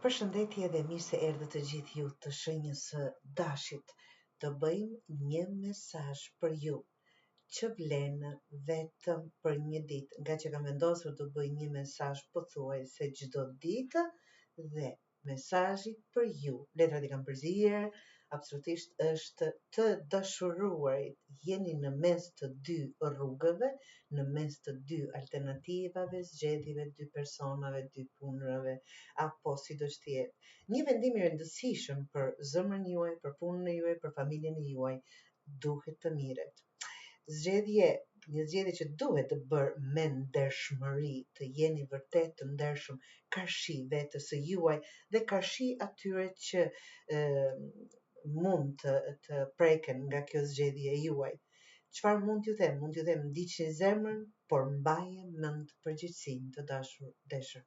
Përshëndetje dhe mirë se erdhët të gjithë ju të shenjës së dashit. Të bëjmë një mesazh për ju që vlen vetëm për një ditë, nga që kam vendosur të bëj një mesazh pothuajse çdo ditë dhe mesazhi për ju, letrat i kam përzier, absolutisht është të dashuruarit, jeni në mes të dy rrugëve, në mes të dy alternativave, zgjedhjeve, dy personave, dy punërave, apo si do të jetë. Një vendim i rëndësishëm për zemrën juaj, për punën e juaj, për familjen e juaj, duhet të mirët. Një zgjedhje që duhet të bërë me ndershmëri, të jeni vërtet të ndershëm, karshi vetes së juaj dhe karshi atyre që mund të preken nga kjo zgjedhje e juaj. Çfarë mund t'ju them? Mund t'ju them ndiqni zemrën, por mbaje mend përgjegjësinë, të dashur Deshër.